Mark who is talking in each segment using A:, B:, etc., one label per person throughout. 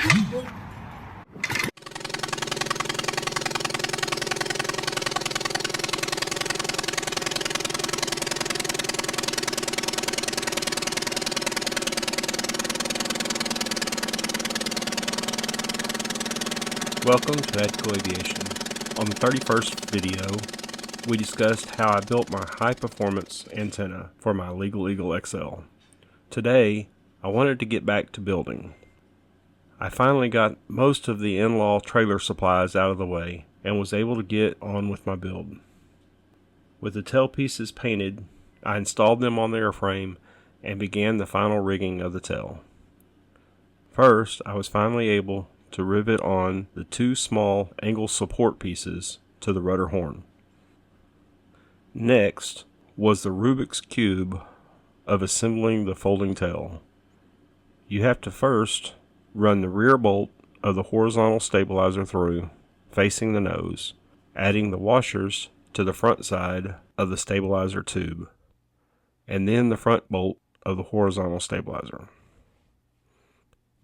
A: Welcome to ADCO Aviation. On the 31st video, we discussed how I built my high-performance antenna for my Legal Eagle XL. Today, I wanted to get back to building. I finally got most of the in-law trailer supplies out of the way and was able to get on with my build. With the tail pieces painted, I installed them on the airframe and began the final rigging of the tail. First, I was finally able to rivet on the two small angle support pieces to the rudder horn. Next was the Rubik's Cube of assembling the folding tail. You have to first run the rear bolt of the horizontal stabilizer through, facing the nose, adding the washers to the front side of the stabilizer tube, and then the front bolt of the horizontal stabilizer.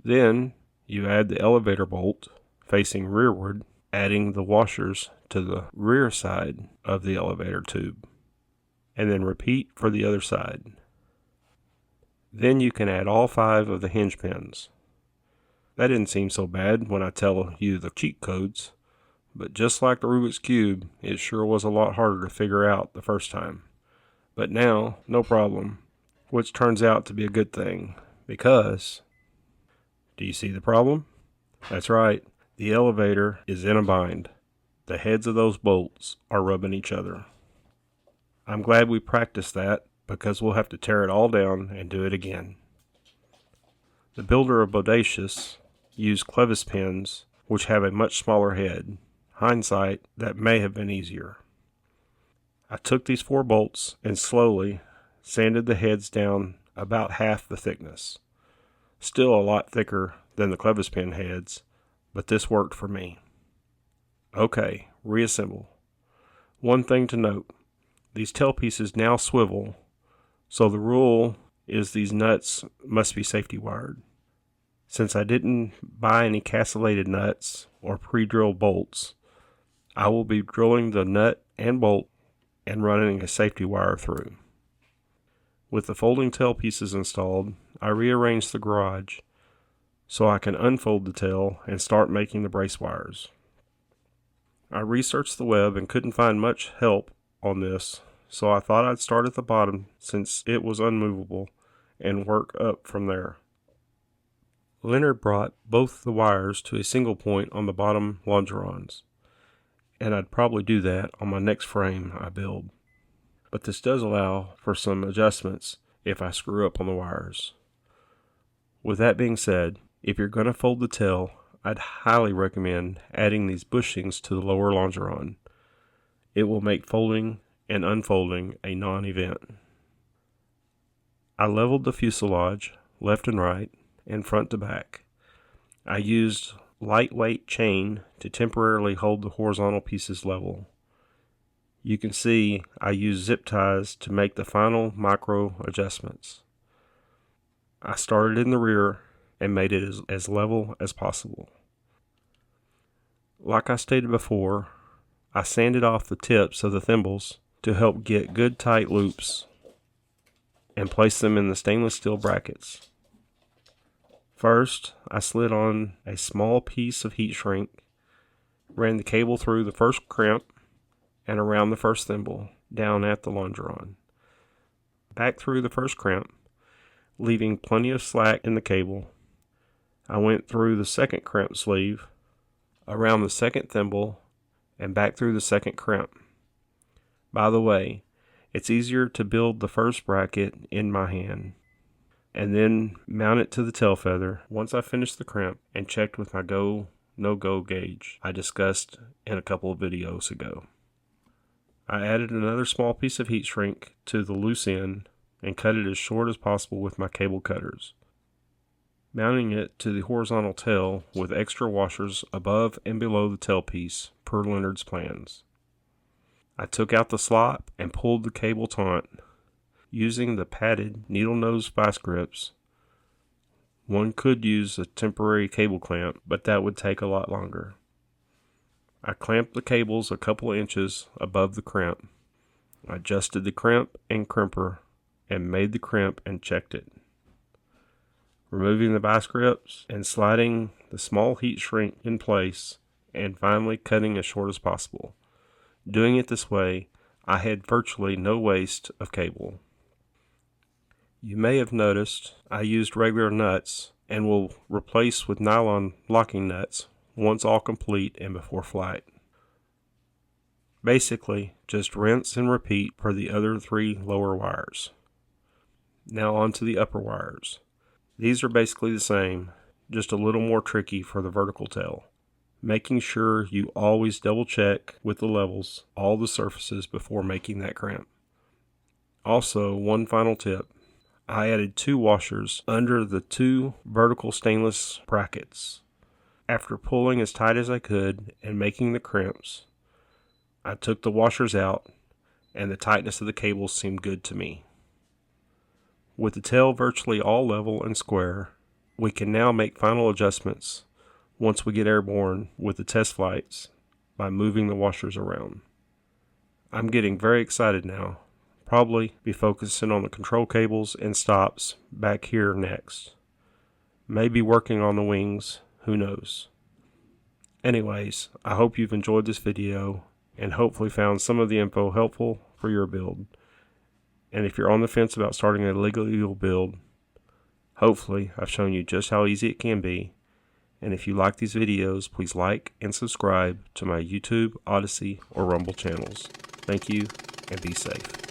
A: Then you add the elevator bolt facing rearward, adding the washers to the rear side of the elevator tube, and then repeat for the other side. Then you can add all 5 of the hinge pins. That didn't seem so bad when I tell you the cheat codes, but just like the Rubik's Cube, it sure was a lot harder to figure out the first time. But now, no problem, which turns out to be a good thing, because do you see the problem? That's right, the elevator is in a bind. The heads of those bolts are rubbing each other. I'm glad we practiced that because we'll have to tear it all down and do it again. The builder of Bodacious used clevis pins which have a much smaller head. Hindsight, that may have been easier. I took these 4 bolts and slowly sanded the heads down about half the thickness. Still a lot thicker than the clevis pin heads, but this worked for me. Okay, reassemble. One thing to note, these tail pieces now swivel, so the rule is these nuts must be safety wired. Since I didn't buy any castellated nuts or pre-drilled bolts, I will be drilling the nut and bolt and running a safety wire through. With the folding tail pieces installed, I rearranged the garage so I can unfold the tail and start making the brace wires. I researched the web and couldn't find much help on this, so I thought I'd start at the bottom since it was unmovable and work up from there. Leonard brought both the wires to a single point on the bottom longerons, and I'd probably do that on my next frame I build. But this does allow for some adjustments if I screw up on the wires. With that being said, if you're going to fold the tail, I'd highly recommend adding these bushings to the lower longeron. It will make folding and unfolding a non-event. I leveled the fuselage left and right and front to back. I used lightweight chain to temporarily hold the horizontal pieces level. You can see I used zip ties to make the final micro adjustments. I started in the rear and made it as level as possible. Like I stated before, I sanded off the tips of the thimbles to help get good tight loops and place them in the stainless steel brackets. First, I slid on a small piece of heat shrink, ran the cable through the first crimp and around the first thimble down at the longeron. Back through the first crimp, leaving plenty of slack in the cable. I went through the second crimp sleeve, around the second thimble, and back through the second crimp. By the way, it's easier to build the first bracket in my hand, and then mount it to the tail feather once I finished the crimp and checked with my go, no-go gauge I discussed in a couple of videos ago. I added another small piece of heat shrink to the loose end and cut it as short as possible with my cable cutters, mounting it to the horizontal tail with extra washers above and below the tailpiece per Leonard's plans. I took out the slot and pulled the cable taunt using the padded needle nose vice grips. One could use a temporary cable clamp, but that would take a lot longer. I clamped the cables a couple of inches above the crimp. I adjusted the crimp and crimper and made the crimp and checked it. Removing the vice grips and sliding the small heat shrink in place and finally cutting as short as possible. Doing it this way, I had virtually no waste of cable. You may have noticed I used regular nuts and will replace with nylon locking nuts once all complete and before flight. Basically, just rinse and repeat for the other 3 lower wires. Now on to the upper wires. These are basically the same, just a little more tricky for the vertical tail, making sure you always double check with the levels all the surfaces before making that crimp. Also, one final tip. I added 2 washers under the 2 vertical stainless brackets. After pulling as tight as I could and making the crimps, I took the washers out and the tightness of the cables seemed good to me. With the tail virtually all level and square, we can now make final adjustments once we get airborne with the test flights by moving the washers around. I'm getting very excited now. Probably be focusing on the control cables and stops back here next. Maybe working on the wings, who knows. Anyways, I hope you've enjoyed this video and hopefully found some of the info helpful for your build. And if you're on the fence about starting a Legal Eagle build, hopefully I've shown you just how easy it can be. And if you like these videos, please like and subscribe to my YouTube, Odyssey, or Rumble channels. Thank you and be safe.